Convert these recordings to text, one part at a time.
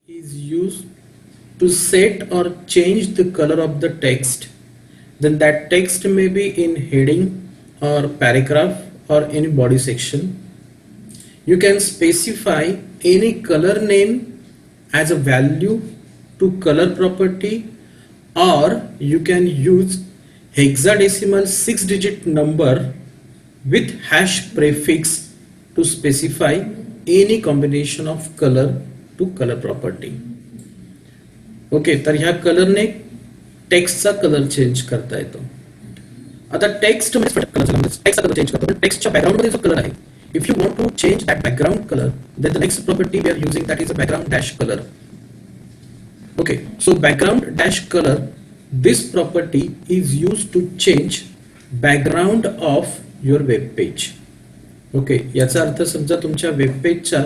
is used to set or change the color of the text, then that text may be in heading or paragraph or any body section. You can specify any color name as a value to color property, or you can use hexadecimal 6-digit number with hash prefix to specify any combination of color to color property. Okay, तर ह्या कलरने टेक्स्टचा colour change करता येतो. आता text टेक्स्टचा colour change करतो, पण टेक्स्टच्या बॅकग्राऊंडमध्ये जो कलर आहे, if you want to change that background colour, then the next property we are using that is a background dash colour. Okay, so background dash colour, this property is use to change background of your web page. Okay, याचा अर्थ समजा तुमच्या web पेजचा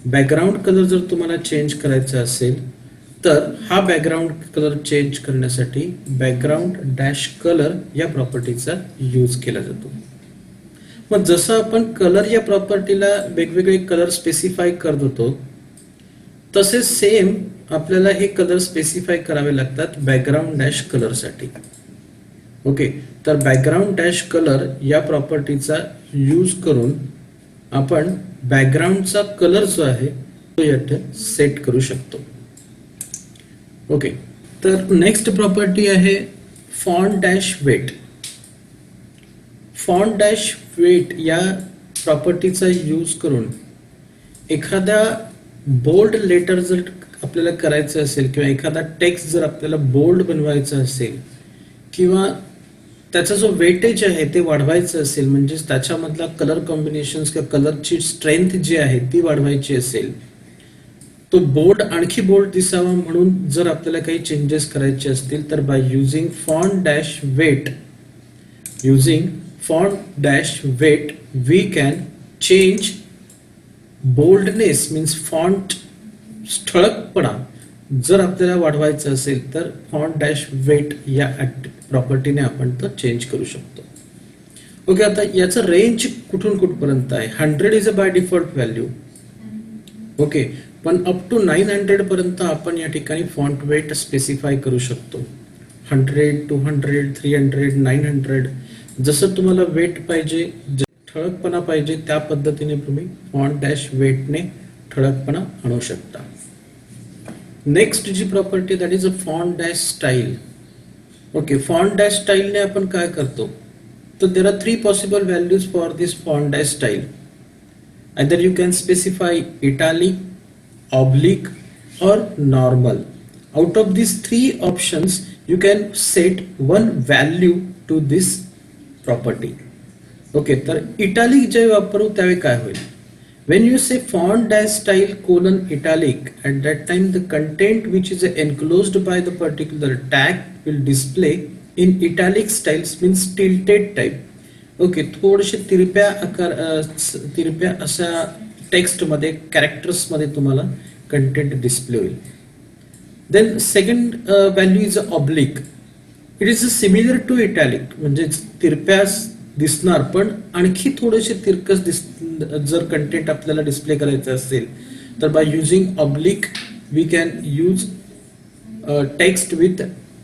background colour जर तुम्हाला change करायचा असेल, तर हा बॅकग्राऊंड कलर चेंज करण्यासाठी बॅकग्राऊंड डॅश कलर या प्रॉपर्टीचा यूज केला जातो. मग जसं आपण कलर या प्रॉपर्टीला वेगवेगळे कलर स्पेसिफाय करत होतो, तसे सेम आपल्याला हे कलर स्पेसिफाय करावे लागतात बॅकग्राऊंड डॅश कलरसाठी. ओके, तर बॅकग्राऊंड डॅश कलर या प्रॉपर्टीचा यूज करून आपण बॅकग्राऊंडचा कलर जो आहे तो यात सेट करू शकतो. ओके, तर नेक्स्ट प्रॉपर्टी आहे font dash weight. Font dash weight या प्रॉपर्टीचा यूज करून एखादा बोल्ड लेटर जर आपल्याला करायचं असेल, किंवा एखादा टेक्स्ट जर आपल्याला बोल्ड बनवायचा असेल, किंवा त्याचा जो वेटेज आहे ते वाढवायचं असेल, म्हणजे त्याच्यामधला कलर कॉम्बिनेशन्स किंवा कलरची स्ट्रेंथ जी आहे ती वाढवायची असेल, तो बोल्ड आणखी बोल्ड दिसावा म्हणून जर आपल्याला काही चेंजेस करायचे असतील, तर by using font dash weight we can change boldness means font ठळकपणा जर आपल्याला वाढवायचं असेल, तर फॉन्ट डॅश वेट या प्रॉपर्टीने आपण तो चेंज करू शकतो. ओके, आता याचं रेंज कुठून कुठपर्यंत आहे. 100 is a by default value. Okay, पण अप टू 900 पर्यंत आपण या ठिकाणी फॉन्ट वेट स्पेसिफाय करू शकतो. 100, 200, 300, 900 जसं तुम्हाला वेट पाहिजे, ठळकपणा पाहिजे, त्या पद्धतीने तुम्ही फॉन्ट डॅश वेटने ठळकपणा आणू शकता. नेक्स्ट जी property that is a font dash style. Okay, font dash स्टाईलने आपण काय करतो, तर there are 3 possible values for this font dash style. either you can specify italic, oblique or normal. Out of these 3 options you can set one value to this property. Okay, तर italic जेव्हा वापरू त्यावेळी काय होईल, when you say font dash style colon italic, at that time the content which is enclosed by the particular tag will display in italic styles, means tilted type. Okay, थोडेसे तिरप्या अशा text मध्ये, characters मध्ये तुम्हाला content display होईल. Then second value is oblique. It is similar to italic, म्हणजे तिरप्या दिसणार पण आणखी थोडेसे तिरकस जर कंटेंट आपल्याला डिस्प्ले करायचं असेल, तर by using oblique we can use text with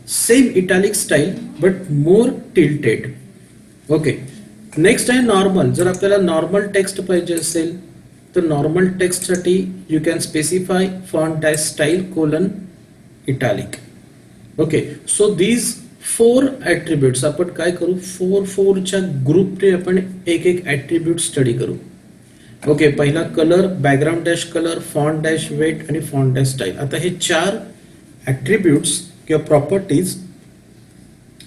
same italic style but more tilted. Okay, next आहे नॉर्मल. जर आपल्याला नॉर्मल टेक्स्ट पाहिजे असेल, तर नॉर्मल टेक्स्टसाठी you can specify font dash style colon italic. Okay, so these 4 attributes आपण काय करू, 4च्या ग्रुपने आपण एक ॲट्रिब्यूट स्टडी करू. ओके, पहिला colour, background dash colour, font dash weight आणि फॉन्ट डॅश स्टाईल. आता हे 4 ॲट्रिब्यूट्स किंवा प्रॉपर्टीज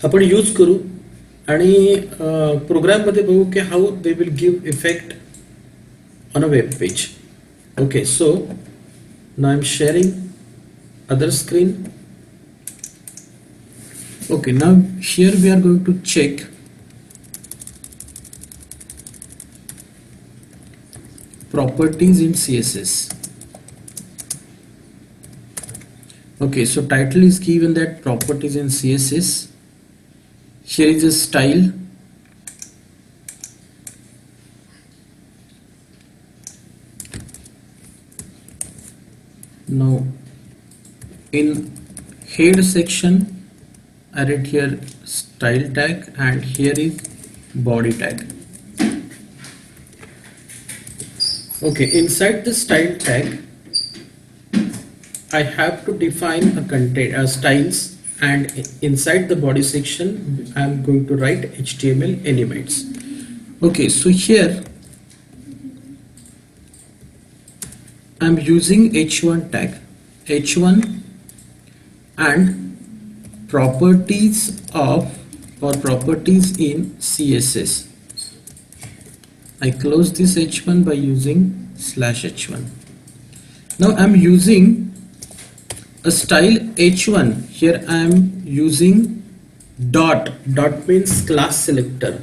आपण यूज करू आणि प्रोग्राम मध्ये बघू की how they will give effect on a web page. Okay, so now I am sharing other screen. Okay, now here we are going to check properties in CSS. Okay, so title is given that properties in CSS. Here is a style. Now In head section, I write here style tag, and here is body tag. Okay, inside the style tag, I have to define a content styles, and inside the body section I am going to write HTML elements. Okay, so here I am using h1 tag, h1 and properties of or properties in CSS. I close this h1 by using /h1. Now I am using a style h1. Here I am using dot means class selector.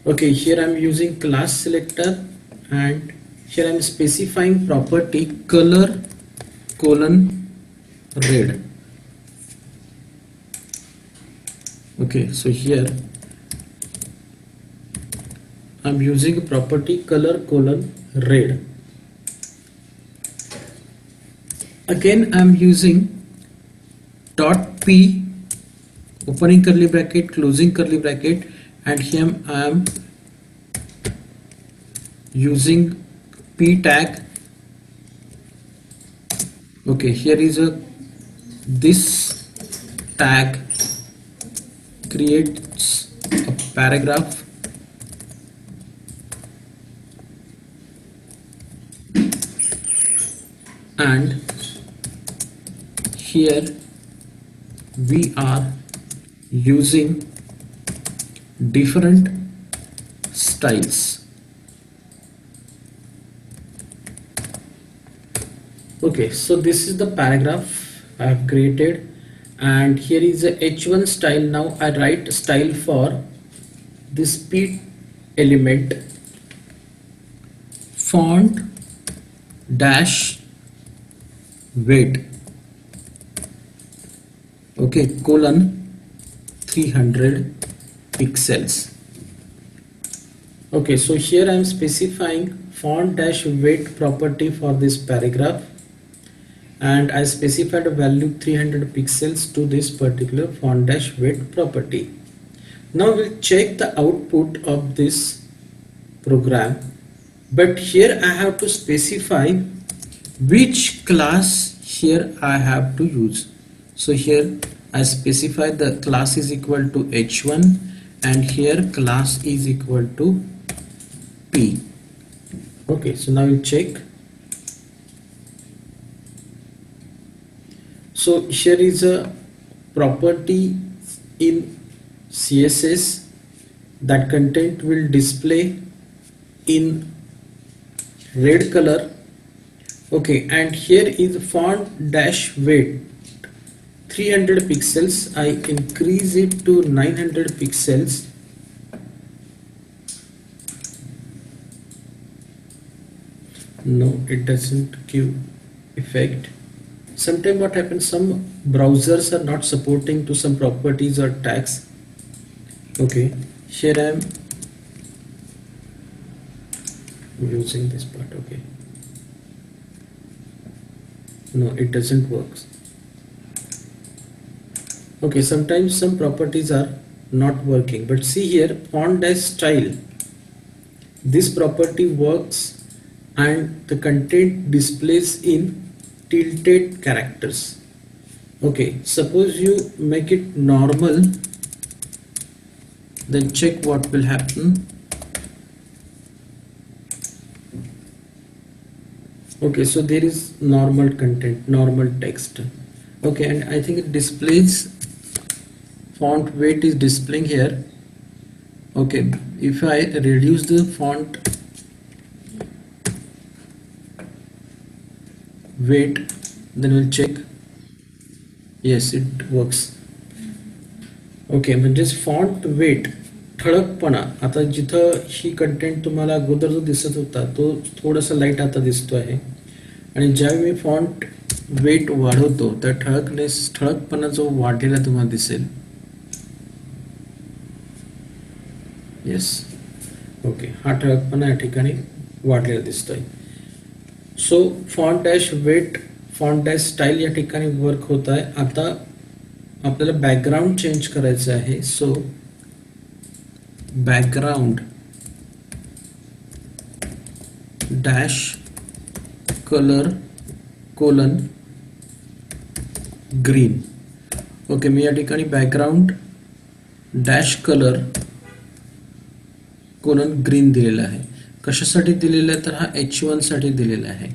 Okay, here I am using class selector, and here I am specifying property color :red. Okay, so here I am using property color :red. Again I am using .p, opening curly bracket, closing curly bracket, and here I am using p tag. Okay, here is this tag creates a paragraph, and here we are using different styles. Okay, so this is the paragraph I have created, and here is a h1 style. Now I write style for this p element, font dash weight, okay, :300 pixels. Okay, so here I am specifying font dash weight property for this paragraph, and I specified a value 300 pixels to this particular font dash weight property. Now we'll check the output of this program, but here I have to specify which class here I have to use. So here I specify the class is equal to h1, and here class is equal to p. Okay, so now you check. So here is a property in CSS that content will display in red color. Okay, and here is font dash weight 300 pixels. I increase it to 900 pixels. No, it doesn't give effect. Sometimes what happens, some browsers are not supporting to some properties or tags. Okay, here I am using this part. Okay, no, it doesn't work. Okay, sometimes some properties are not working, but see here, font dash style, this property works and the content displays in tilted characters. Okay, suppose you make it normal, then check what will happen. Okay, so there is normal content, normal text. Okay, and I think it displays font weight is displaying here. Okay, if I reduce the font weight, then we'll check. Yes, it works. Okay, म्हणजेच font weight ठळकपणा, आता जिथं ही content तुम्हाला अगोदर जो दिसत होता तो थोडासा लाईट आता दिसतो आहे, आणि ज्यावेळी मी फॉन्ट वेट वाढवतो त्या ठळकपणा जो वाढलेला तुम्हाला दिसेल. येस, ओके, हा ठळकपणा या ठिकाणी वाढलेला दिसतोय. So font dash weight font dash style या ठिकाणी वर्क होत आहे. आता आपल्याला बॅकग्राऊंड चेंज करायचं आहे. So background dash colour colon green. Okay, मी या ठिकाणी background dash colour colon green दिलेला आहे. कशासाठी दिलेला आहे तर हा H1 साठी दिलेला आहे.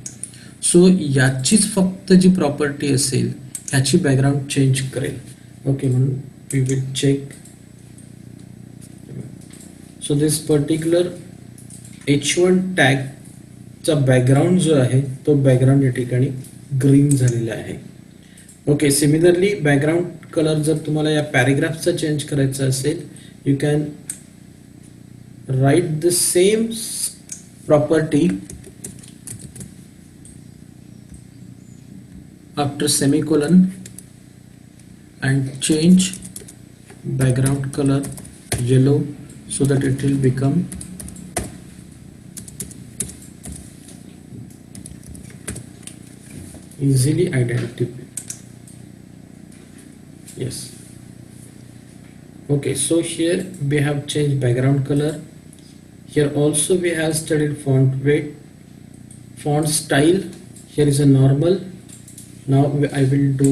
सो याचीच फक्त जी प्रॉपर्टी असेल ह्याची बॅकग्राऊंड चेंज करेल. ओके, म्हणून we will check. So this particular H1 tag चा बॅकग्राऊंड जो आहे तो बॅकग्राऊंड या ठिकाणी ग्रीन झालेला आहे. ओके, सिमिलरली बॅकग्राऊंड कलर जर तुम्हाला या पॅरेग्राफचा चेंज करायचा असेल, you can write the same property after semicolon and change background color yellow so that it will become easily identifiable. Yes. Okay, so here we have changed background color. Here also we have studied font weight, font style. Here is a normal. Now I will do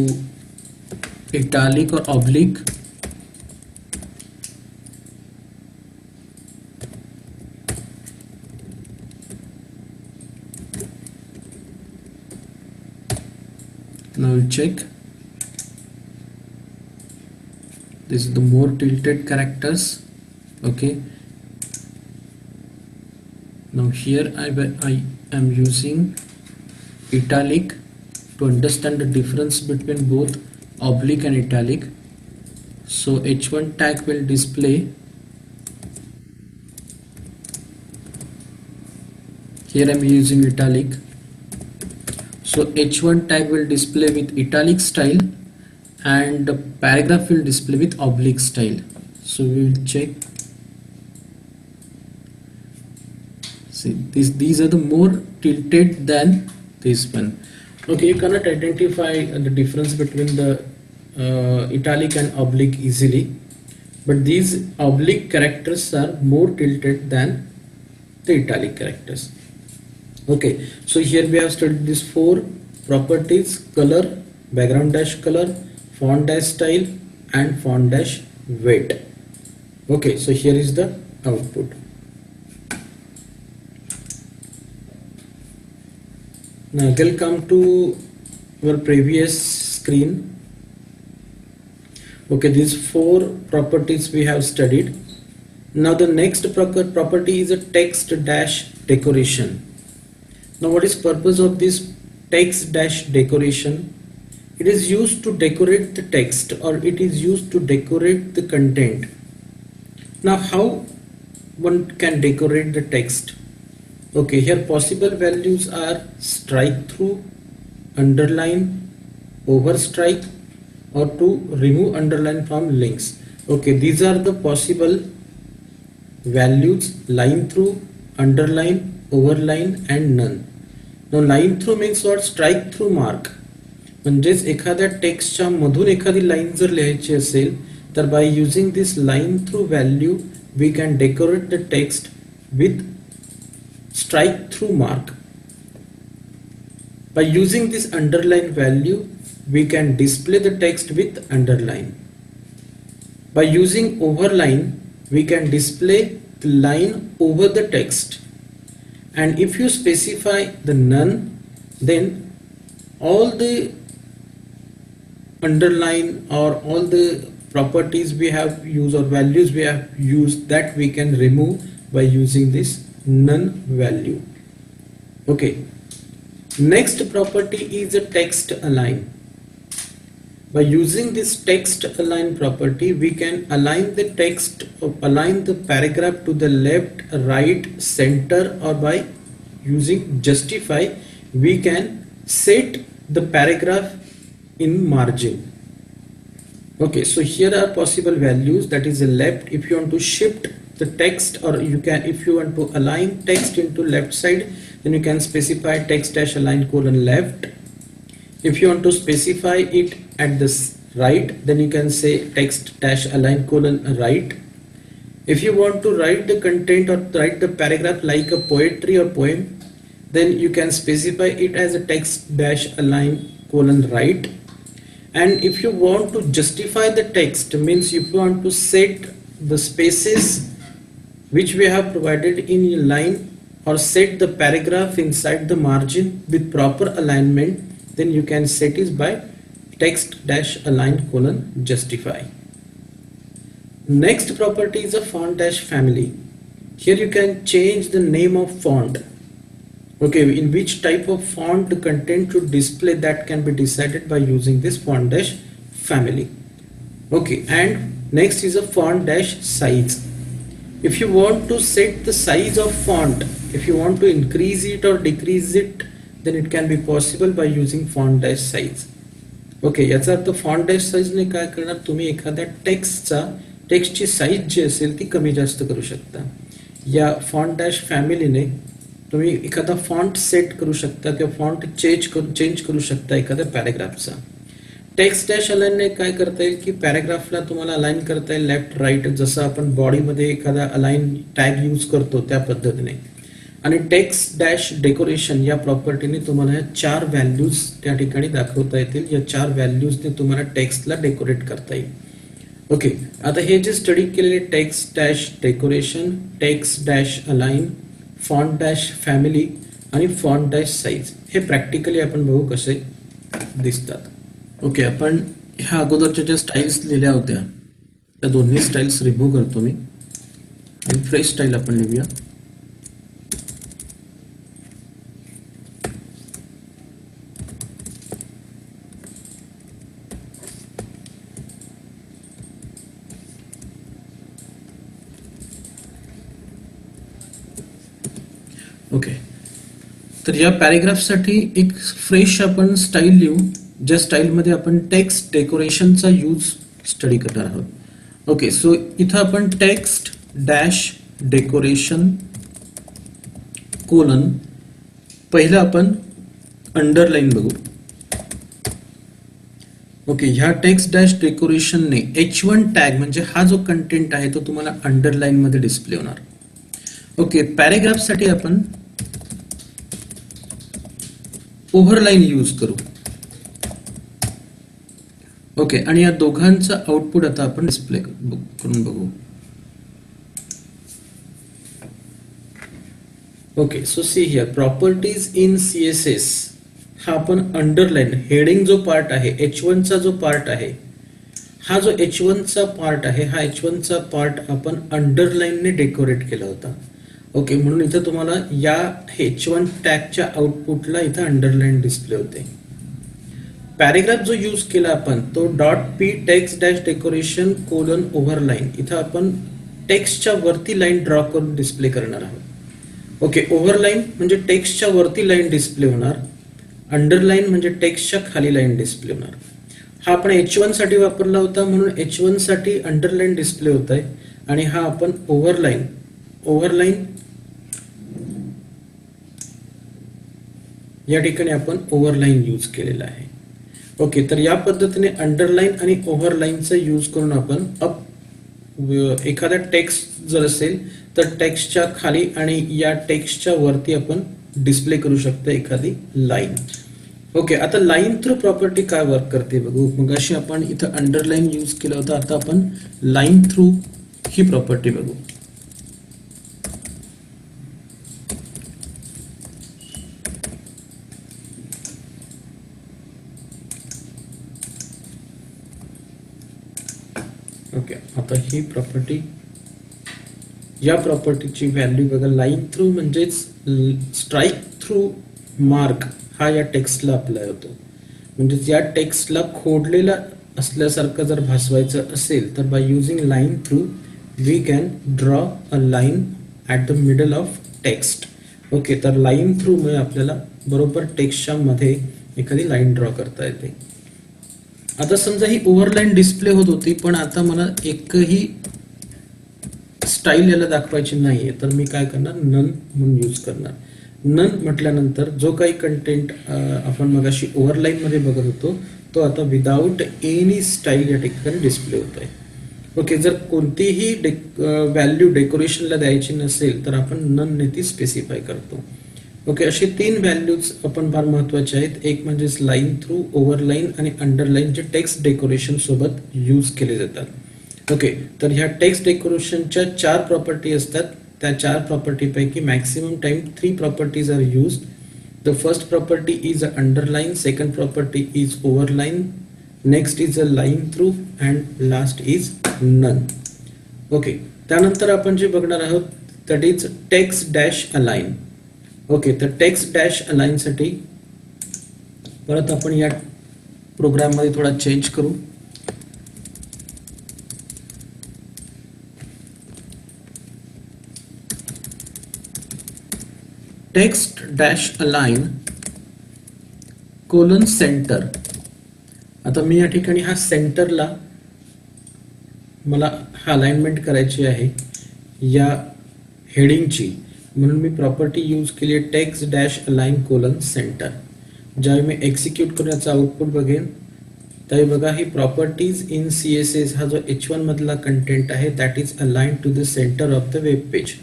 italic or oblique. Now we'll check. This is the more tilted characters. Okay. Now here I am using italic to understand the difference between both oblique and italic. So H1 tag will display. Here I am using italic. So H1 tag will display with italic style and the paragraph will display with oblique style. So we will check. See, these are the more tilted than this one. Okay, you cannot identify the difference between the italic and oblique easily, but these oblique characters are more tilted than the italic characters. Okay, so here we have studied these four properties: color, background dash color, font dash style and font dash weight. Okay, so here is the output. Now we'll come to our previous screen. Okay, these four properties we have studied. Now the next property is a text dash decoration. Now what is purpose of this text dash decoration? It is used to decorate the text, or it is used to decorate the content. Now how one can decorate the text? Okay, here possible values are strike through, underline, overstrike, or to remove underline from links. Okay, these are the possible values: line through, underline, overline and none. Now line through means what? Strike through mark. म्हणजेच एखाद्या टेक्स्टच्या मधून एखादी line जर लिहायची असेल तर by using this line through value we can decorate the text with strike through mark. By using this underline value we can display the text with underline. By using overline we can display the line over the text, and if you specify the none, then all the underline or all the properties we have used or values we have used, that we can remove by using this none value. Okay, next property is a text align. By using this text align property we can align the text or align the paragraph to the left, right, center, or by using justify we can set the paragraph in margin. Okay, so here are possible values, that is the left. If you want to shift the text, or you can, if you want to align text into left side, then you can specify text dash align colon left. If you want to specify it at this right, then you can say text dash align colon right. If you want to write the content or write the paragraph like a poetry or poem, then you can specify it as a text dash align colon right. And if you want to justify the text, means if you want to set the spaces which we have provided in your line or set the paragraph inside the margin with proper alignment, then you can set it by text dash align colon justify. Next property is a font dash family. Here you can change the name of font. Okay, in which type of font the content to display, that can be decided by using this font dash family. Okay, and next is a font dash size. If you want to set the size of font, if you want to increase it or decrease it, then it can be possible by using font dash size. Okay, याचा अर्थ font dash साईजने काय करणार, तुम्ही एखाद्या टेक्स्टची size जी असेल ती कमी जास्त करू शकता. या फॉन्ट डॅश फॅमिलीने तुम्ही एखादा फॉन्ट सेट करू शकता किंवा फॉन्ट चेंज करू शकता एखाद्या पॅराग्राफचा. टेक्स्ट डॅश अलाइनने काय करता येईल की पॅराग्राफला तुम्हाला अलाइन करता येईल लेफ्ट राईट, जसं आपण बॉडीमध्ये एखादा अलाइन टॅग यूज करतो त्या पद्धतीने. आणि टेक्स्ट डॅश डेकोरेशन या प्रॉपर्टीने तुम्हाला या 4 व्हॅल्यूज त्या ठिकाणी दाखवता येतील. या 4 व्हॅल्यूजने तुम्हाला टेक्स्टला डेकोरेट करता येईल. ओके, आता हे जे स्टडी केलेले text dash decoration, text dash align, font dash family आणि फॉन्ट डॅश साईज, हे प्रॅक्टिकली आपण बघू कसे दिसतात. ओके, आपण ह्या अगोदरच्या ज्या स्टाईल्स लिहिल्या होत्या त्या दोन्ही स्टाईल्स रिमूव्ह करतो मी आणि फ्रेश स्टाईल आपण लिहूया. ओके, तर या पॅरेग्राफसाठी एक फ्रेश आपण स्टाईल लिहू, ज्या स्टाईलमध्ये आपण टेक्स्ट डेकोरेशनचा यूज स्टडी करणार आहोत. ओके, सो इथं आपण टेक्स्ट डॅश डेकोरेशन कोलन, पहिलं आपण अंडरलाईन बघू. ओके, ह्या टेक्स्ट डॅश डेकोरेशनने H1 टॅग म्हणजे हा जो कंटेंट आहे तो तुम्हाला अंडरलाईन मध्ये डिस्प्ले होणार. ओके, पॅरेग्राफसाठी आपण ओव्हरलाईन यूज करू. ओके, आणि या दोघांचं आउटपुट आता आपण डिस्प्ले करून बघू. Okay, so see here properties in CSS. हा आपण अंडरलाईन हेडिंग जो पार्ट आहे, H1 चा जो पार्ट आहे, हा जो H1 चा पार्ट आहे, हा H1 चा पार्ट आपण अंडरलाईनने डेकोरेट केला होता. ओके, म्हणून इथं तुम्हाला या H1 टॅगच्या आउटपुटला इथं अंडरलाईन डिस्प्ले होते. पॅरेग्राफ जो यूज केला आपण तो .p text dash decoration colon overline, इथं आपण टेक्स्टच्या वरती लाईन ड्रॉ करून डिस्प्ले करणार आहोत. ओके, ओव्हरलाईन म्हणजे टेक्स्टच्या वरती लाईन डिस्प्ले होणार, अंडरलाईन म्हणजे टेक्स्टच्या खाली लाईन डिस्प्ले होणार. हा आपण H1 साठी वापरला होता म्हणून H1 साठी अंडरलाईन डिस्प्ले होत आहे, आणि हा आपण ओव्हरलाईन या ठिकाणी आपण ओव्हरलाईन यूज केलेला आहे. ओके, तर या पद्धतीने अंडरलाईन आणि ओव्हरलाईनचा यूज करून आपण एखादा टेक्स्ट जर असेल तर टेक्स्टच्या खाली आणि या टेक्स्टच्या वरती आपण डिस्प्ले करू शकतो एखादी लाईन. ओके, आता लाईन थ्रू प्रॉपर्टी काय वर्क करते बघू. मग अशी आपण इथं अंडरलाईन यूज केलं होतं, आता आपण लाईन थ्रू ही प्रॉपर्टी बघू. ओके, आता ही प्रॉपर्टी, या प्रॉपर्टीची व्हॅल्यू बघा. लाईन थ्रू म्हणजेच स्ट्राईक थ्रू मार्क हा या टेक्स्टला अप्लाय होतो. म्हणजे या टेक्स्टला खोडलेला असल्यासारखं जर भासवायचं असेल तर by using line through we can draw a line at the middle of text. Okay, तर लाईन थ्रू मुळे आपल्याला बरोबर टेक्स्टच्या मध्ये एखादी लाईन ड्रॉ करता येते. आता समजा ही ओव्हरलाईन डिस्प्ले होत होती, पण आता मला एकही स्टाईल याला दाखवायची नाहीये, तर मी काय करणार, नन म्हणून यूज करणार. नन म्हटल्यानंतर जो काही कंटेंट आपण मगाशी ओव्हरलाईन मध्ये बघत होतो तो आता विदाउट एनी स्टाईल या ठिकाणी डिस्प्ले होत आहे. ओके, जर कोणतीही व्हॅल्यू डेकोरेशनला द्यायची नसेल तर आपण नन ने ती स्पेसिफाय करतो. ओके, असे 3 व्हॅल्यूज आपण फार महत्वाचे आहेत. एक म्हणजे लाईन थ्रू, ओव्हरलाईन आणि अंडरलाईन जे टेक्स्ट डेकोरेशन सोबत यूज केले जातात. ओके, तर ह्या टेक्स्ट डेकोरेशनच्या 4 प्रॉपर्टी असतात. त्या 4 प्रॉपर्टी पैकी maximum time 3 properties are used. The first property is a underline, second property is overline, next is a line through and last is none. Okay, त्यानंतर आपण जे बघणार आहोत that is text dash align. Okay, तर text dash align साठी परत आपण या प्रोग्राम मध्ये थोडा चेंज करू. Text dash align colon center. आता मी या ठिकाणी हा सेंटरला मला हा अलाइनमेंट करायची आहे या हेडिंगची, म्हणून मी प्रॉपर्टी यूज केली आहे text dash align colon centre. ज्यावेळी मी एक्झिक्यूट करण्याचा आउटपुट बघेन त्यावेळी बघा ही प्रॉपर्टीज इन CSS हा जो H1 मधला कंटेंट आहे that is align to the centre of the web page.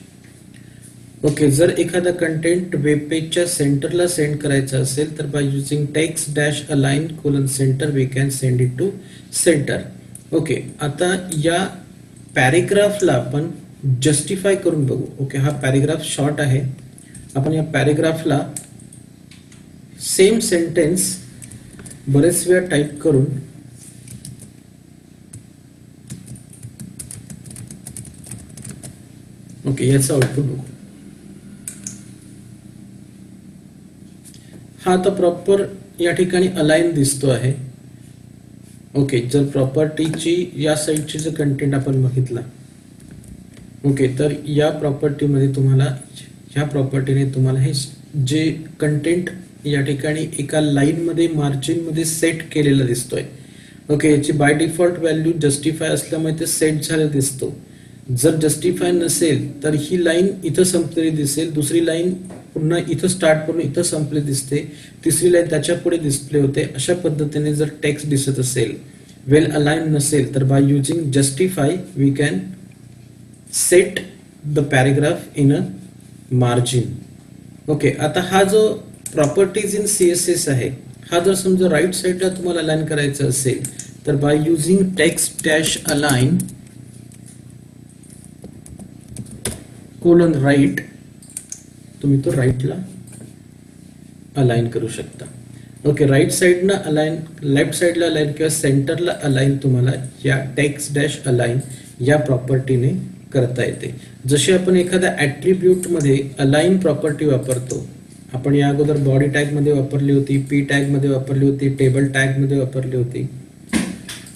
Okay, जर एखादा कंटेंट वेब पेजच्या सेंटरला सेंड करायचा असेल तर by using text dash align colon centre we can send it to centre. Okay, आता या पॅरेग्राफला आपण जस्टिफाय करून बघू. ओके, हा पॅरेग्राफ शॉर्ट आहे. आपण या पॅरेग्राफला सेम सेंटेन्स बरेच वेळा टाईप करून ओके याचा आउटपुट बघू. हा आता प्रॉपर या ठिकाणी अलाइन दिसतो आहे. ओके, जर प्रॉपर्टीची या साईडची जर कंटेंट आपण बघितला ओके, तर या प्रॉपर्टीमध्ये तुम्हाला ह्या प्रॉपर्टीने तुम्हाला हे जे कंटेंट या ठिकाणी एका लाईनमध्ये मार्जिनमध्ये सेट केलेला दिसतोय. ओके, याची बाय डिफॉल्ट व्हॅल्यू जस्टिफाय असल्यामुळे ते सेट झालं दिसतो. जर जस्टिफाय नसेल तर ही लाईन इथं संपलेली दिसेल, दुसरी लाईन पुन्हा इथं स्टार्ट करून इथं संपली दिसते, तिसरी लाईन त्याच्या पुढे डिस्प्ले होते. अशा पद्धतीने जर टेक्स्ट दिसत असेल, वेल अलाइन नसेल तर by using justify we can set the paragraph in a margin. Okay, आता हा जो प्रॉपर्टीज इन CSS आहे हा जर समजा राईट साईडला तुम्हाला अलाइन करायचा असेल तर by using text dash align colon right तुम्ही तो राईटला अलाइन करू शकता. ओके, राईट साईडला अलाइन, लेफ्ट साईडला अलाइन किंवा सेंटरला अलाइन तुम्हाला या टेक्स्ट डॅश अलाइन या प्रॉपर्टीने करता येते. जशी आपण एखाद्या ऍट्रिब्यूट मध्ये अलाइन प्रॉपर्टी वापरतो, आपण या अगोदर बॉडी टॅग मध्ये वापरली होती, पी टॅग मध्ये वापरली होती, टेबल टॅग मध्ये वापरली होती.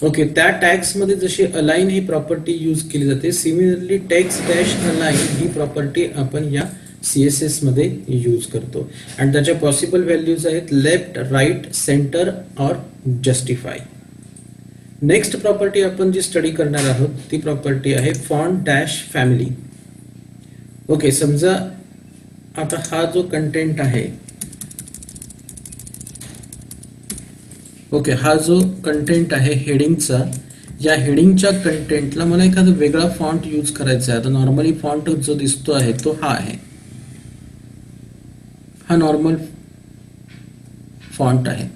ओके, त्या टॅग्स मध्ये जशी अलाइन ही प्रॉपर्टी यूज केली जाते, सिमिलरली टेक्स्ट डॅश अलाइन ही प्रॉपर्टी आपण या CSS मध्ये यूज करतो. आणि त्याच्या पॉसिबल व्हॅल्यूज आहेत लेफ्ट, राईट, सेंटर और जस्टिफाय. नेक्स्ट प्रॉपर्टी आपण जी स्टडी करणार आहोत ती प्रॉपर्टी आहे फॉन्ट डॅश फॅमिली. ओके, समजा आता हा जो कंटेंट आहे ओके, हा जो कंटेंट आहे हेडिंगचा, या हेडिंगच्या कंटेंटला मला एखादा वेगळा फॉन्ट यूज करायचा आहे. आता नॉर्मली फॉन्ट जो दिसतो आहे तो हा आहे, हा नॉर्मल फॉन्ट आहे.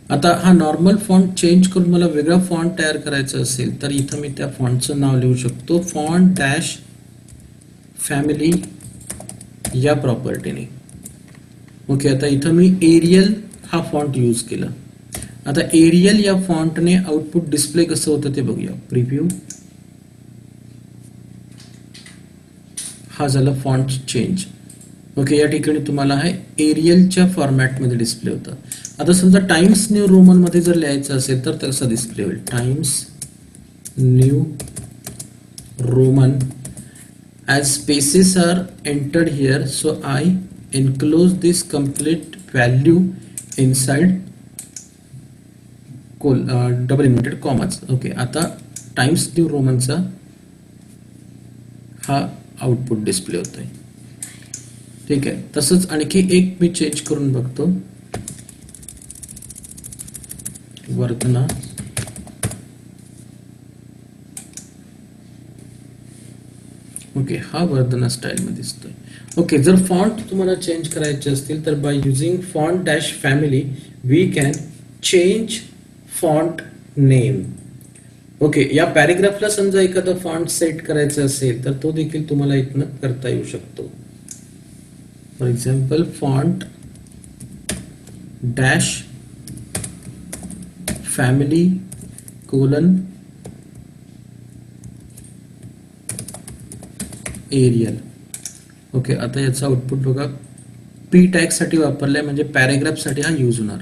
आता हा नॉर्मल फॉन्ट चेंज करून मला वेगळा फॉन्ट तयार करायचा असेल तर इथं मी त्या फॉन्टचं नाव लिहू शकतो फॉन्ट डॅश फॅमिली या प्रॉपर्टीने. ओके, आता इथं मी एरियल हा फॉन्ट यूज केला. आता एरियल या फॉन्टने आउटपुट डिस्प्ले कसं होतं ते बघूया. प्रिव्ह्यू, हा झाला फॉन्ट चेंज. ओके, या ठिकाणी तुम्हाला हे एरियलच्या फॉर्मॅटमध्ये डिस्प्ले होतं. आता समजा टाइम्स न्यू रोमन मध्ये जर लिहायचं असेल तर तसं डिस्प्ले होईल times new Roman. as spaces are entered here so I enclose this complete value inside double inverted commas. Okay, आता टाइम्स न्यू रोमनचा हा आउटपुट डिस्प्ले होतोय. ठीक आहे. तसंच आणखी एक मी चेंज करून बघतो. वर्धना ओके, हा वर्धना स्टाईल मध्ये दिसतोय. ओके, जर फॉन्ट तुम्हाला चेंज करायचे असतील तर by using font dash family we can change font name. Okay, या पॅरेग्राफला समजा एखादा फॉन्ट सेट करायचा असेल तर तो देखील तुम्हाला इथनं करता येऊ शकतो. For example font dash family colon Arial. Okay, आता याचा आउटपुट बघा. पी टॅग साठी वापरलाय म्हणजे पॅरेग्राफ साठी हा यूज होणार.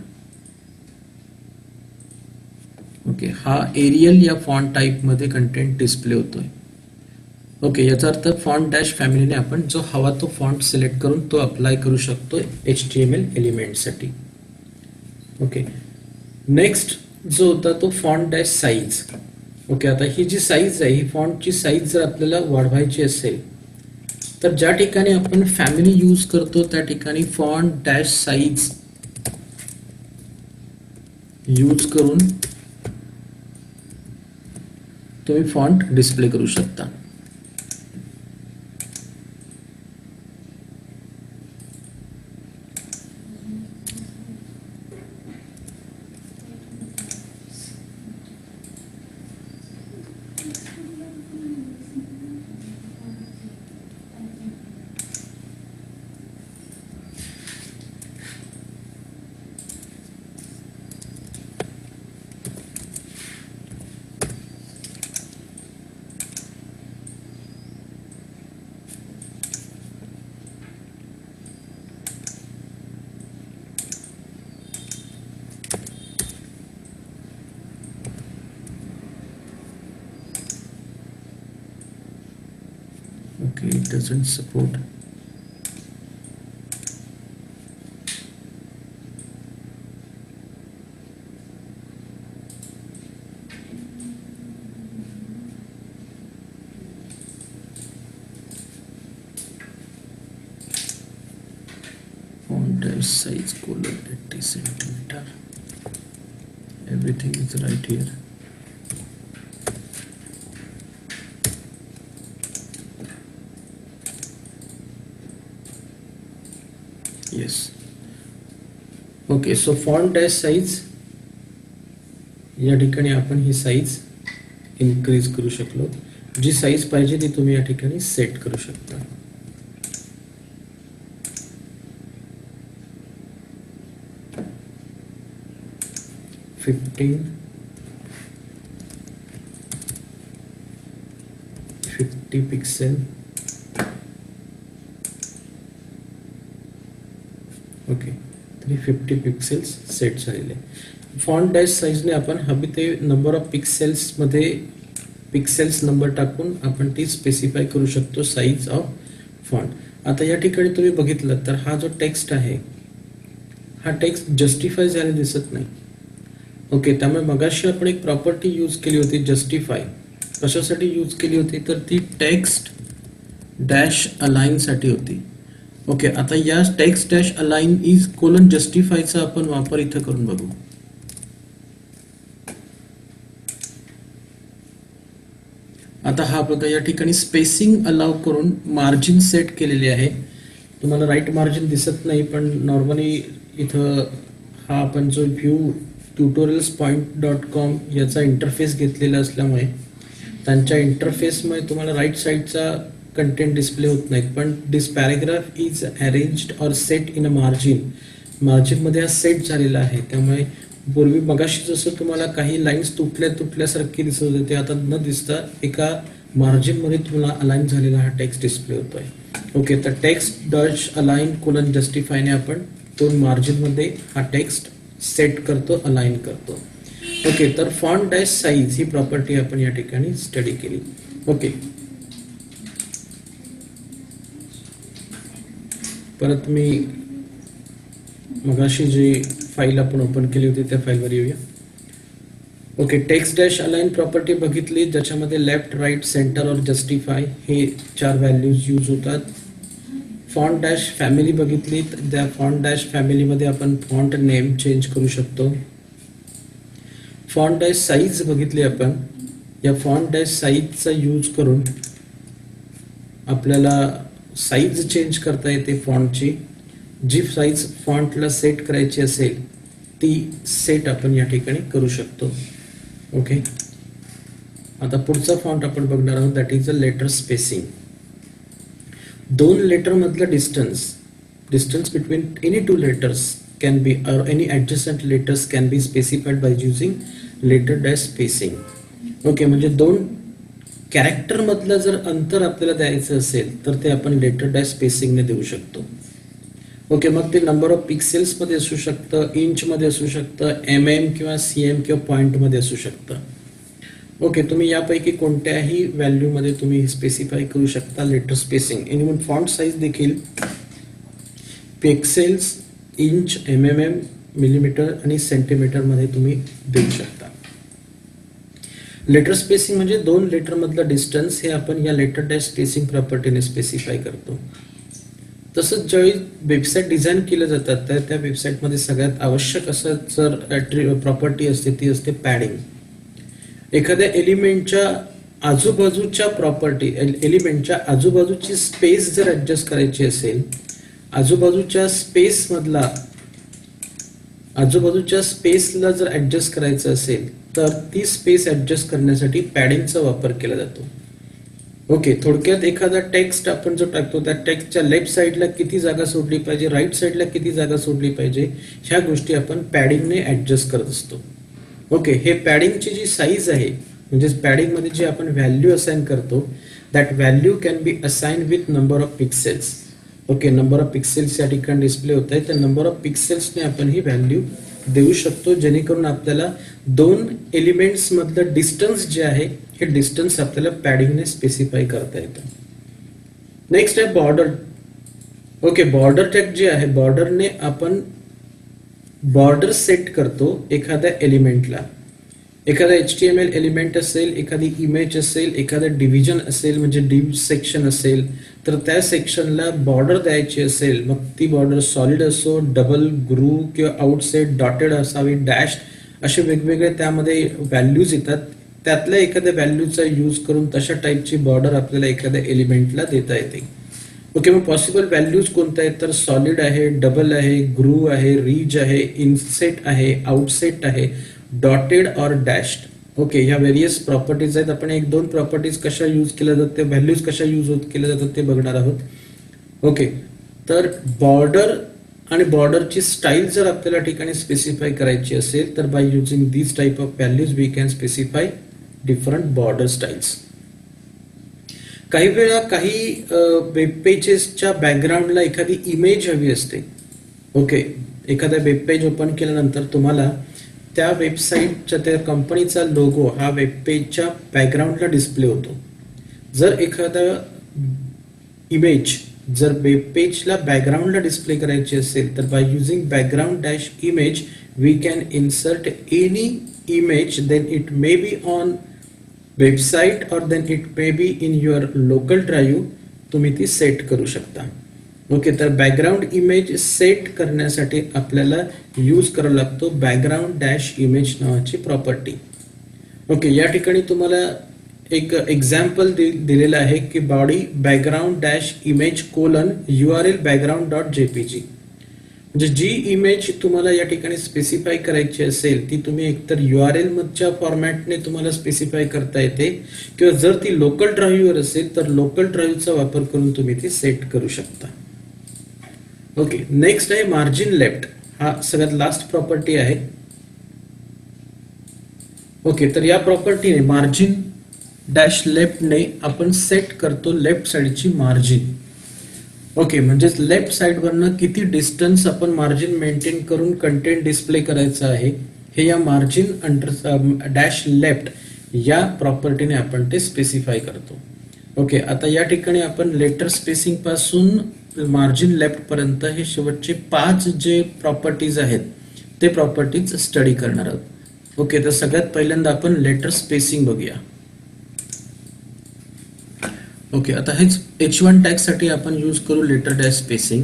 ओके, हा एरियल या फॉन्ट टाइप मध्ये कंटेंट डिस्प्ले होतोय. ओके, याचा अर्थ फॉन्ट डॅश फॅमिलीने आपण जो हवा तो फॉन्ट सिलेक्ट करून तो अप्लाय करू शकतो HTML एलिमेंट साठी. ओके, नेक्स्ट जो होता तो फॉन्ट डॅश साईज. ओके, आता ही जी साईज आहे ही फॉन्टची साईज जर आपल्याला वाढवायची असेल तर ज्या ठिकाणी आपण फॅमिली यूज करतो त्या ठिकाणी फॉन्ट डॅश साईज यूज करून तुम्ही फॉन्ट डिस्प्ले करू शकता. Okay, it doesn't support. Font size colon 80 centimeter. Everything is right here. Yes. Okay, so font dash size या ठिकाणी आपण ही साईज इन्क्रीज करू शकलो. जी साईज पाहिजे ती तुम्ही या ठिकाणी सेट करू शकता. Fifty pixel. Okay, 350 pixels set झालेले. फॉन्ट डॅश साईजने आपण हवी ते नंबर ऑफ पिक्सेल्स मध्ये पिक्सेल्स नंबर टाकून आपण ती स्पेसिफाय करू शकतो साईज ऑफ फॉन्ट. आता या ठिकाणी तुम्ही बघितलं तर हा जो टेक्स्ट आहे हा टेक्स्ट जस्टिफाय झालेला दिसत नाही. ओके, त्यामुळे मगाशी आपण एक प्रॉपर्टी यूज केली होती जस्टिफाय. कशासाठी यूज केली होती तर ती टेक्स्ट डॅश अलाइन साठी होती. ओके, आता या text dash align is colon जस्टिफायचा आपण वापर इथं करून बघू. आता हा बघा या ठिकाणी स्पेसिंग अलाउ करून मार्जिन सेट केलेली आहे. तुम्हाला राईट मार्जिन दिसत नाही पण नॉर्मली इथं हा आपण जो व्ह्यू tutorialspoint.com याचा इंटरफेस घेतलेला असल्यामुळे त्यांच्या इंटरफेसमुळे तुम्हाला राईट साईडचा कंटेंट डिस्प्ले होत नाही. पण दिस पॅरेग्राफ इज अरेंज्ड और सेट इन अ मार्जिन मध्ये हा सेट झालेला आहे. त्यामुळे पूर्वी मगाशी जसं तुम्हाला काही लाईन्स तुटल्यासारखी दिसत होते ते आता न दिसता एका मार्जिन मध्ये तुम्हाला अलाइन झालेला हा टेक्स्ट डिस्प्ले होतोय. ओके, तर टेक्स्ट डॅश अलाइन कोलन जस्टिफायने आपण दोन मार्जिन मध्ये हा टेक्स्ट सेट करतो, अलाइन करतो. ओके, तर फॉन्ट डॅश साईज ही प्रॉपर्टी आपण या ठिकाणी स्टडी केली. ओके, परत मी मगाशी जी फाईल आपण ओपन केली होती त्या फाईलवर येऊया. Okay, text dash align property बघितली ज्याच्यामध्ये लेफ्ट राईट सेंटर और जस्टिफाय हे 4 व्हॅल्यूज यूज होतात. फॉन्ट डॅश फॅमिली बघितली, त्या फॉन्ट डॅश फॅमिलीमध्ये आपण फॉन्ट नेम चेंज करू शकतो. फॉन्ट डॅश साईज बघितली आपण, या फॉन्ट डॅश साईजचा यूज करून आपल्याला साईज चेंज करता येते फॉन्टची. जी साईज फॉन्टला सेट करायची असेल ती सेट आपण या ठिकाणी करू शकतो. ओके, आता पुढचा फॉन्ट आपण बघणार आहोत, that is a letter spacing. दोन लेटर मधलं distance between any two letters can be or any adjacent letters can be specified by using letter dash spacing. Okay, म्हणजे दोन कॅरेक्टर मधलं जर अंतर आपल्याला द्यायचं असेल तर ते आपण लेटर डॅश स्पेसिंगने देऊ शकतो. ओके, मग ते नंबर ऑफ पिक्सेल्स मध्ये असू शकतं, इंच मध्ये असू शकतं, MM किंवा CM किंवा पॉइंट मध्ये असू शकतं. ओके, तुम्ही यापैकी कोणत्याही व्हॅल्यू मध्ये तुम्ही स्पेसिफाय करू शकता letter spacing. Even font size देखील पिक्सेल्स, इंच, MM, मिलीमीटर आणि सेंटीमीटर मध्ये तुम्ही देऊ शकता. लेटर स्पेसिंग म्हणजे दोन लेटर मधलं डिस्टन्स हे आपण या लेटर डॅश स्पेसिंग प्रॉपर्टीने स्पेसिफाय करतो. तसंच ज्यावेळी वेबसाईट डिझाईन केल्या जातात तर त्या वेबसाईटमध्ये सगळ्यात आवश्यक असं जर प्रॉपर्टी असते ती असते पॅडिंग. एखाद्या एलिमेंटच्या आजूबाजूच्या प्रॉपर्टी, एलिमेंटच्या आजूबाजूची स्पेस जर ऍडजस्ट करायची असेल, आजूबाजूच्या स्पेसला जर ऍडजस्ट करायचं असेल तर ती स्पेस ऍडजस्ट करण्यासाठी पॅडिंगचा वापर केला जातो. ओके, थोडक्यात एखादा टेक्स्ट आपण जो टाकतो त्या टेक्स्टच्या लेफ्ट साईडला किती जागा सोडली पाहिजे, राईट साईडला किती जागा सोडली पाहिजे, ह्या गोष्टी आपण पॅडिंगने ऍडजस्ट करत असतो. ओके, हे पॅडिंगची जी साईज आहे म्हणजे पॅडिंग मध्ये जे आपण व्हॅल्यू असाइन करतो that value can be assign with number of pixels. Okay, number of pixels या ठिकाणी डिस्प्ले होत आहे, तर नंबर ऑफ पिक्सेल्सने आपण ही व्हॅल्यू देऊ शकतो जेणेकरून आपल्याला दोन एलिमेंट्स मधलं डिस्टन्स जे आहे हे डिस्टन्स आपल्याला पॅडिंगने स्पेसिफाय करता येतं. नेक्स्ट आहे बॉर्डर. ओके, बॉर्डर टॅग जे आहे, बॉर्डरने आपण बॉर्डर सेट करतो एखाद्या एलिमेंटला. एखादा HTML एलिमेंट असेल, एखादी इमेज असेल, एखादा डिव्हिजन असेल म्हणजे डिव्ह सेक्शन असेल तर त्या सेक्शनला बॉर्डर द्यायची असेल, मग ती बॉर्डर सॉलिड असो, डबल, ग्रूव्ह किंवा आउटसाइड, डॉटेड असावी, डॅश, असे वेगवेगळे त्यामध्ये व्हॅल्यूज येतात. त्यातल्या एखाद्या व्हॅल्यूचा यूज करून तशा टाईपची बॉर्डर आपल्याला एखाद्या एलिमेंटला देता येते. ओके, मग पॉसिबल व्हॅल्यूज कोणत्या आहेत तर सॉलिड आहे, डबल आहे, ग्रूव्ह आहे, रिज आहे, इनसेट आहे, आउटसेट आहे, डॉटेड और डॅश्ड. ओके, ह्या व्हेरियस प्रॉपर्टीज आहेत. आपण एक दोन प्रॉपर्टीज कशा यूज केल्या जातात, त्या व्हॅल्यूज कशा यूज केल्या जातात ते बघणार आहोत. ओके, तर बॉर्डर आणि बॉर्डरची स्टाईल जर आपल्याला ठिकाणी स्पेसिफाय करायची असेल तर by using these type of values we can specify different border styles. काही वेळा काही वेब पेजेसच्या बॅकग्राऊंडला एखादी इमेज हवी असते. ओके, एखादा वेब पेज ओपन केल्यानंतर तुम्हाला त्या वेबसाईटच्या त्या कंपनीचा लोगो हा वेब पेजच्या बॅकग्राऊंडला डिस्प्ले होतो. जर एखादा इमेज जर वेब पेजला बॅकग्राऊंडला डिस्प्ले करायची असेल तर by using background dash image we can insert any image, then it may be on website or then it may be in your local drive, तुम्ही ती सेट करू शकता. ओके, तर बॅकग्राऊंड इमेज सेट करण्यासाठी आपल्याला यूज करावा लागतो background dash image नावाची प्रॉपर्टी. ओके, या ठिकाणी तुम्हाला एक एक्झाम्पल दिलेलं आहे की body background dash image colon URL background dot JPG. म्हणजे जी इमेज तुम्हाला या ठिकाणी स्पेसिफाय करायची असेल ती तुम्ही एकतर URL मधच्या फॉर्मॅटने तुम्हाला स्पेसिफाय करता येते किंवा जर ती लोकल ड्राईव्हवर असेल तर लोकल ड्राईव्हचा वापर करून तुम्ही ती सेट करू शकता. ओके, नेक्स्ट आहे मार्जिन लेफ्ट. हा सगळ्यात लास्ट प्रॉपर्टी आहे. ओके, तर या प्रॉपर्टीने मार्जिन डॅश लेफ्टने आपण सेट करतो लेफ्ट साइडची मार्जिन. ओके, म्हणजेच लेफ्ट साइडवरनं किती डिस्टन्स आपण मार्जिन मेंटेन करून कंटेंट डिस्प्ले करायचं आहे हे या मार्जिन अंडर डॅश लेफ्ट या प्रॉपर्टीने आपण ते स्पेसिफाय करतो. ओके, आता या ठिकाणी आपण लेटर स्पेसिंग पासून मार्जिन लेफ्ट पर्यंत हे शेवटचे 5 जे प्रॉपर्टीज आहेत ते प्रॉपर्टीज स्टडी करणार आहोत. ओके, तर सगळ्यात पहिल्यांदा आपण लेटर स्पेसिंग बघूया. ओके, आता हेच H1 टॅग साठी आपण यूज करू letter dash spacing.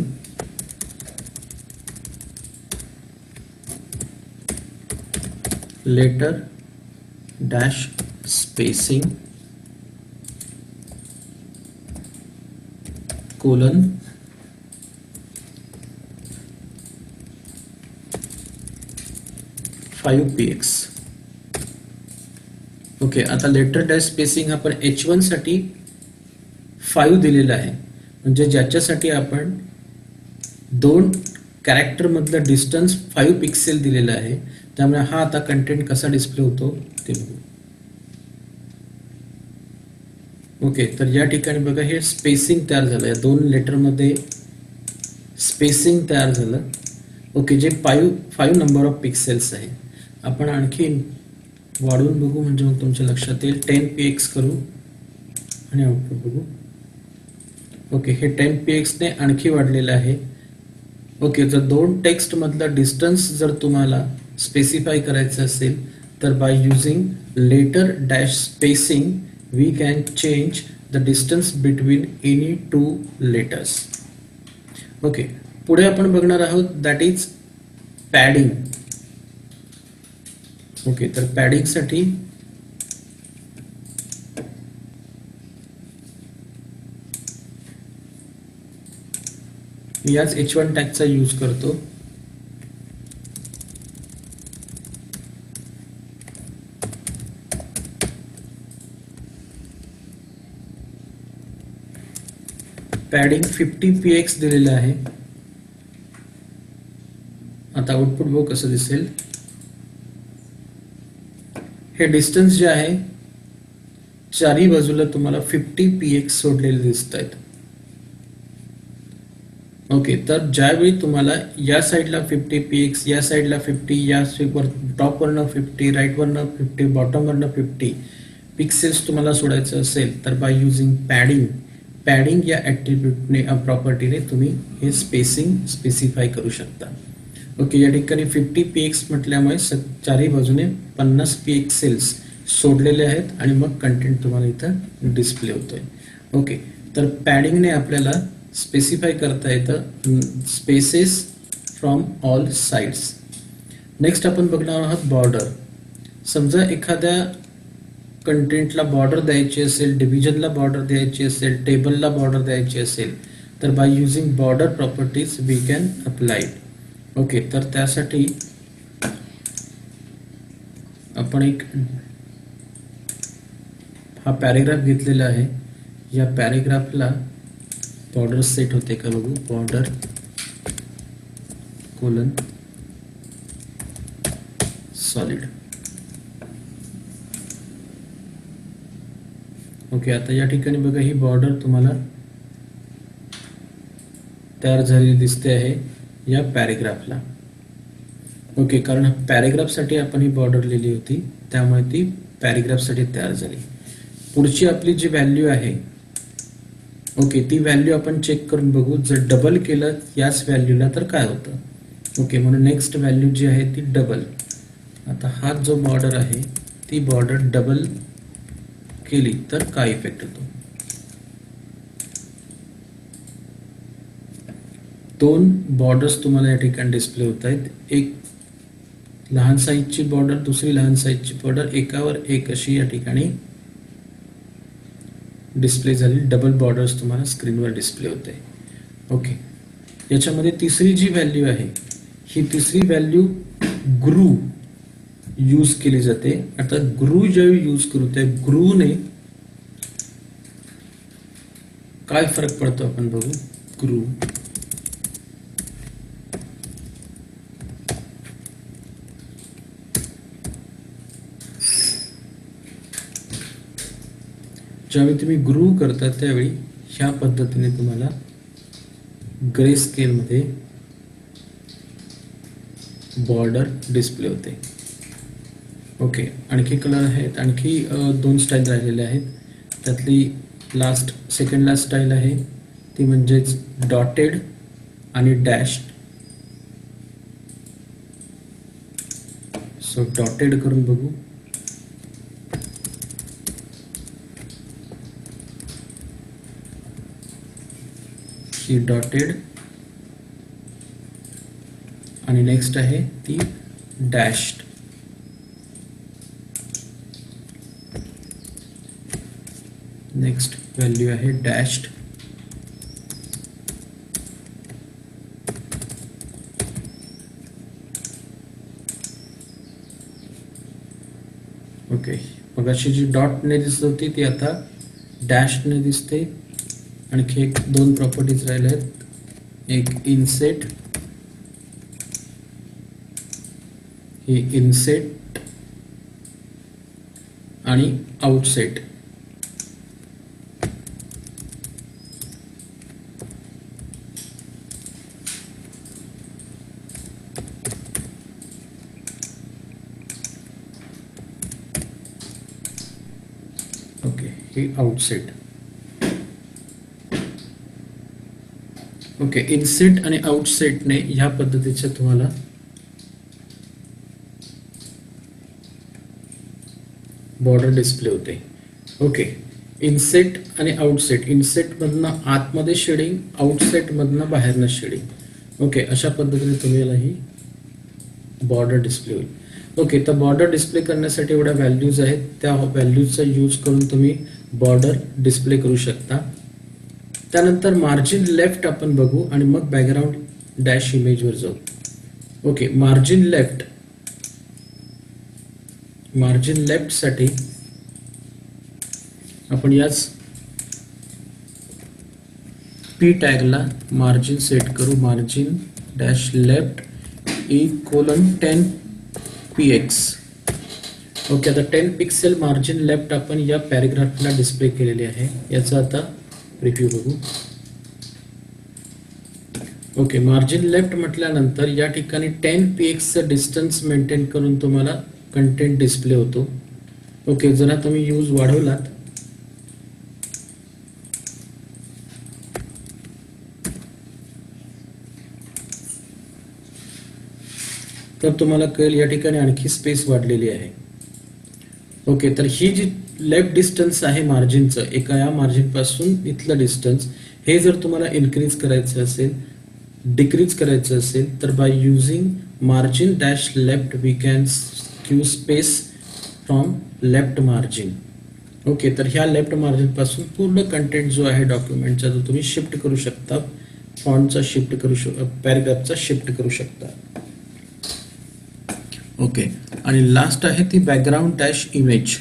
Letter dash spacing colon 5px. Okay, आता लेटर डॅश स्पेसिंग आपण H1 साठी 5 दिलेला आहे, म्हणजे ज्याच्यासाठी आपण 2 कॅरेक्टर मधलं डिस्टन्स 5 पिक्सेल दिलेलं आहे. त्यामुळे हा आता कंटेंट कसा डिस्प्ले होतो ते बघू. ओके, तर या ठिकाणी बघा हे स्पेसिंग तयार झालं, या 2 लेटरमध्ये स्पेसिंग तयार झालं. ओके, जे 5 नंबर ऑफ पिक्सेल्स आहे. आपण आणखी वाढवून बघू, म्हणजे मग तुमच्या लक्षात येईल. 10px करू आणि आउटपुट बघू. ओके, हे 10px ने आणखी वाढलेलं आहे. ओके, जर 2 टेक्स्ट मधला डिस्टन्स जर तुम्हाला स्पेसिफाय करायचं असेल तर by using letter dash spacing we can change the distance between any 2 letters. Okay, पुढे आपण बघणार आहोत दॅट इज पॅडिंग. ओके, तर पॅडिंग साठी याच H1 टॅगचा यूज करतो. पॅडिंग 50px दिलेलं आहे. आता आउटपुट बघू कसं दिसेल. हे डिस्टन्स जे आहे चारी बाजूला तुम्हाला 50px सोडलेले दिसत आहेत. ओके, तर ज्यावेळी तुम्हाला या साईडला 50px, या साईडला 50, या टॉप वरनं 50, राईट वरनं 50, बॉटम वरनं 50 पिक्सेल्स तुम्हाला सोडायचं असेल तर बाय युजिंग पॅडिंग या ॲट्रिब्यूटने प्रॉपर्टीने तुम्ही हे स्पेसिंग स्पेसिफाय करू शकता. ओके, या ठिकाणी 50px म्हटल्यामुळे चारही बाजूने 50 पिक्सेल्स सोडलेले आहेत आणि मग कंटेंट तुम्हाला इथं डिस्प्ले होतोय. ओके, तर पॅडिंगने आपल्याला स्पेसिफाय करता येतं spaces from all sides. Next आपण बघणार आहोत बॉर्डर. समजा एखाद्या कंटेंटला बॉर्डर द्यायची असेल, डिव्हिजनला बॉर्डर द्यायची असेल, टेबलला बॉर्डर द्यायची असेल तर by using border properties we can apply. Okay, तर त्यासाठी आपण एक हा पॅरेग्राफ घेतलेला आहे. या पॅरेग्राफला बॉर्डर सेट होते का बघू. Border colon solid. ओके, आता या ठिकाणी बघा ही बॉर्डर तुम्हाला तयार झालेली दिसते आहे या पॅरेग्राफला. ओके, कारण पॅरेग्राफसाठी आपण ही बॉर्डर लिहिली होती त्यामुळे ती पॅरेग्राफसाठी तयार झाली. पुढची आपली जी व्हॅल्यू आहे, ओके, ती व्हॅल्यू आपण चेक करून बघू. जर डबल केलं याच व्हॅल्यूला तर काय होतं. ओके, म्हणून नेक्स्ट व्हॅल्यू जी आहे ती डबल. आता हा जो बॉर्डर आहे ती बॉर्डर डबल केली तर काय इफेक्ट होतो. 2 बॉर्डर्स तुम्हाला या ठिकाणी डिस्प्ले होत आहेत. एक लहान साईजची बॉर्डर, दुसरी लहान साईजची बॉर्डर, एकावर एक अशी या ठिकाणी डिस्प्ले झाली. डबल बॉर्डर्स तुम्हाला स्क्रीनवर डिस्प्ले होते. ओके, याच्यामध्ये तिसरी जी व्हॅल्यू आहे ही तिसरी व्हॅल्यू ग्रू यूज केली जाते. आता ग्रू ज्यावेळी यूज करू त्या ग्रूने काय फरक पडतो आपण बघू. ग्रू ज्यावेळी तुम्ही ग्रू करता त्यावेळी ह्या पद्धतीने तुम्हाला ग्रे स्केल मध्ये बॉर्डर डिस्प्ले होते. ओके, आणखी कलर आहेत, आणखी 2 स्टाईल राहिलेले आहेत. त्यातली सेकंड लास्ट स्टाईल आहे ती म्हणजेच डॉटेड आणि डॅश. सो डॉटेड करून बघू. ही डॉटेड आणि नेक्स्ट आहे ती डॅश्ड. नेक्स्ट व्हॅल्यू आहे डॅश्ड. ओके, मगाशी जी डॉटने दिसत होती ती आता डॅशने दिसते. आणखी एक दोन प्रॉपर्टीज राहिल्या आहेत, एक इनसेट, ही इनसेट आणि आउटसेट. ओके, ही आउटसेट. ओके, इनसेट आणि आउटसेटने ह्या पद्धतीचे तुम्हाला बॉर्डर डिस्प्ले होते. ओके, इनसेट आणि आउटसेट, इनसेट मधनं आतमध्ये शेडिंग, आउटसेट मधनं बाहेरनं शेडिंग. ओके, अशा पद्धतीने तुम्हाला ही बॉर्डर डिस्प्ले होईल. ओके, तर बॉर्डर डिस्प्ले करण्यासाठी एवढ्या व्हॅल्यूज आहेत, त्या व्हॅल्यूजचा यूज करून तुम्ही बॉर्डर डिस्प्ले करू शकता. त्यानंतर मार्जिन लेफ्ट आपण बघू आणि मग बॅकग्राऊंड डॅश इमेजवर जाऊ. ओके, मार्जिन लेफ्ट साठी आपण याच पी टॅगला मार्जिन सेट करू. Margin dash left (10 px). Okay, आता 10 पिक्सेल मार्जिन लेफ्ट आपण या पॅरेग्राफला डिस्प्ले केलेले आहे. याचा आता प्रिव्ह्यू बघू. ओके, मार्जिन लेफ्ट म्हटल्यानंतर या ठिकाणी 10 px डिस्टन्स मेंटेन करून तुम्हाला कंटेंट डिस्प्ले होतो. ओके, जर तुम्ही यूज वाढवलात तर तुम्हाला कळेल या ठिकाणी आणखी स्पेस वाढलेली आहे. ओके, तर ही जी लेफ्ट डिस्टन्स आहे मार्जिनचं, एका या मार्जिन पासून इथलं डिस्टन्स, हे जर तुम्हाला इन्क्रीज करायचं असेल, डिक्रीज करायचं असेल तर by using margin dash left we can skew space from left margin. Okay, तर ह्या लेफ्ट मार्जिन पासून पूर्ण कंटेंट जो आहे डॉक्युमेंटचा तो तुम्ही शिफ्ट करू शकता, फॉन्टचा शिफ्ट करू शकता, पॅराग्राफचा शिफ्ट करू शकता. ओके, आणि लास्ट आहे ती बॅकग्राऊंड डॅश इमेज.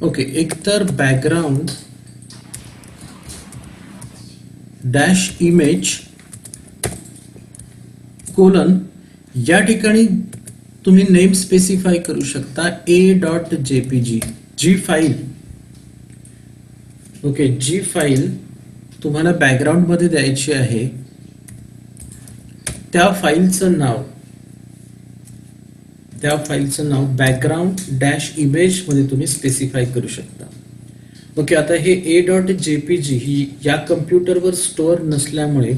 ओके, एकतर बॅकग्राऊंड डॅश इमेज कोलन, या ठिकाणी तुम्ही नेम स्पेसिफाय करू शकता a.jpg, जी फाईल. ओके, जी फाईल तुम्हाला बॅकग्राऊंड मध्ये द्यायची आहे त्या फाईलचं नाव बॅकग्राऊंड डॅश इमेज मध्ये तुम्ही स्पेसिफाय करू शकता. ओके, आता हे a.jpg ही या कम्प्युटरवर स्टोअर नसल्यामुळे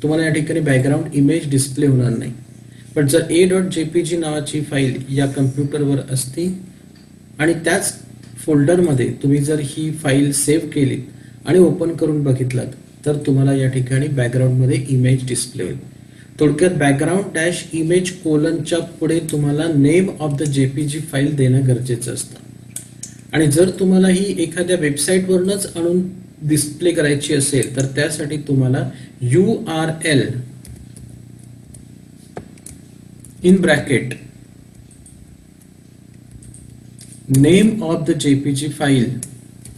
तुम्हाला या ठिकाणी बॅकग्राऊंड इमेज डिस्प्ले होणार नाही. पण जर a.jpg नावाची फाईल या कम्प्युटरवर असती आणि त्याच फोल्डरमध्ये तुम्ही जर ही फाईल सेव्ह केलीत आणि ओपन करून बघितलात तर तुम्हाला या ठिकाणी बॅकग्राऊंड मध्ये इमेज डिस्प्ले होईल. थोडक्यात बॅकग्राऊंड डॅश इमेज कोलनच्या पुढे तुम्हाला name of the JPG file देणं गरजेचं असतं. आणि जर तुम्हाला ही एखाद्या वेबसाईटवरूनच आणून डिस्प्ले करायची असेल तर त्यासाठी तुम्हाला URL in bracket name of the JPG file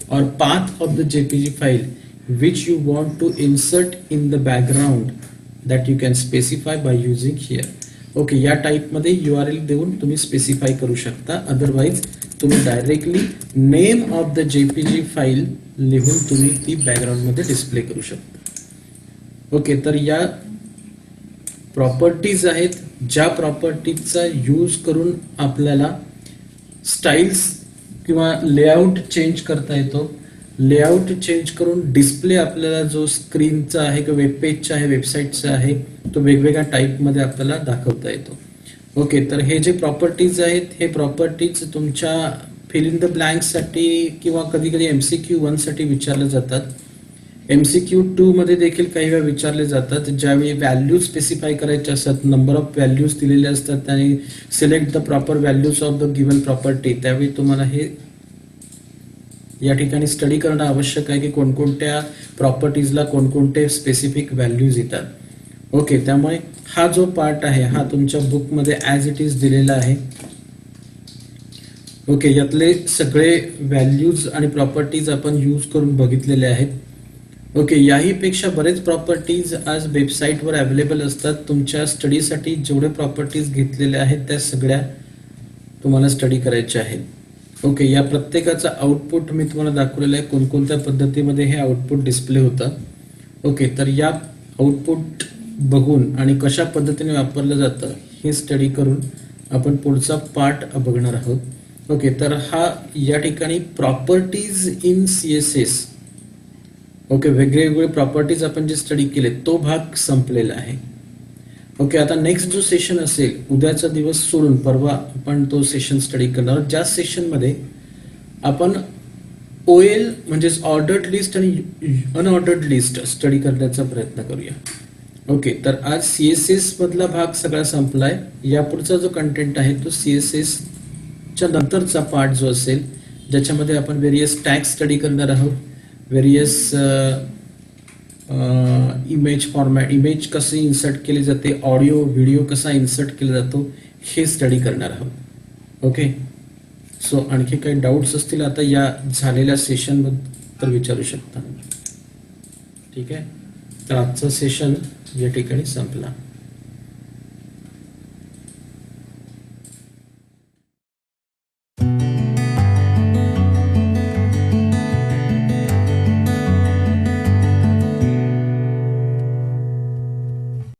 or path of the JPG file which you want to insert in the background that you can specify by using here. Okay, या type मध्ये URL देऊन तुम्ही specify करू शकता. Otherwise तुम्ही directly name of the JPG file लिहून तुम्ही ती बॅकग्राऊंड मध्ये डिस्प्ले करू शकता. ओके, तर या प्रॉपर्टीज आहेत, ज्या प्रॉपर्टीजचा यूज करून आपल्याला स्टाईल्स किंवा लेआउट चेंज करता येतो. लेआउट चेंज करून डिस्प्ले आपल्याला जो स्क्रीनचा आहे किंवा वेब पेजचा आहे, वेबसाईटचा आहे, तो वेगवेगळ्या टाईपमध्ये आपल्याला दाखवता येतो. ओके, तर हे जे प्रॉपर्टीज आहेत हे प्रॉपर्टीज तुमच्या फिल इन द ब्लँक्ससाठी किंवा कधी कधी MCQ 1 साठी विचारले जातात. MCQ 2 मध्ये देखील काही वेळा विचारले जातात. ज्यावेळी व्हॅल्यू स्पेसिफाय करायचे असतात, नंबर ऑफ व्हॅल्यूज दिलेले असतात आणि select the proper values of the given property, त्यावेळी तुम्हाला हे या ठिकाणी स्टडी करणं आवश्यक आहे की कोणकोणत्या प्रॉपर्टीजला कोणकोणते स्पेसिफिक व्हॅल्यूज येतात. ओके, त्यामुळे हा जो पार्ट आहे हा तुमच्या बुकमध्ये ॲज इट इज दिलेला आहे. ओके, यातले सगळे व्हॅल्यूज आणि प्रॉपर्टीज आपण यूज करून बघितलेले आहेत. ओके, याहीपेक्षा बरेच प्रॉपर्टीज आज वेबसाईटवर अवेलेबल असतात. तुमच्या स्टडीसाठी जेवढे प्रॉपर्टीज घेतलेल्या आहेत त्या सगळ्या तुम्हाला स्टडी करायच्या आहेत. ओके, या प्रत्येकाचा आउटपुट मी तुम्हाला दाखवलेलं आहे, कोणकोणत्या पद्धतीमध्ये हे आउटपुट डिस्प्ले होतं. ओके, तर या आउटपुट बघून आणि कशा पद्धतीने वापरलं जातं हे स्टडी करून आपण पुढचा पार्ट बघणार आहोत. ओके, तर हा या ठिकाणी प्रॉपर्टीज इन CSS. ओके, वेगवेगळे प्रॉपर्टीज आपण जे स्टडी केले तो भाग संपलेला आहे. ओके, आता नेक्स्ट जो सेशन असेल, उद्याचा दिवस सोडून परवा आपण तो सेशन स्टडी करणार, ज्या सेशनमध्ये आपण OL म्हणजेच ऑर्डर्ड लिस्ट आणि अनऑर्डर्ड लिस्ट स्टडी करण्याचा प्रयत्न करूया. ओके, तर आज CSS मधला भाग सगळा संपलाय. यापुढचा जो कंटेंट आहे तो CSS च्या नंतरचा पार्ट जो असेल, ज्याच्यामध्ये आपण व्हेरियस टॅग स्टडी करणार आहोत, व्हेरियस इमेज फॉर्मॅट, इमेज कसे इन्सर्ट केले जाते, ऑडिओ व्हिडिओ कसा इन्सर्ट केला जातो हे स्टडी करणार आहोत. ओके, सो आणखी काही डाऊट्स असतील आता या झालेल्या सेशनबद्दल विचारू शकता. ठीक आहे, तर आजचं सेशन या ठिकाणी संपला.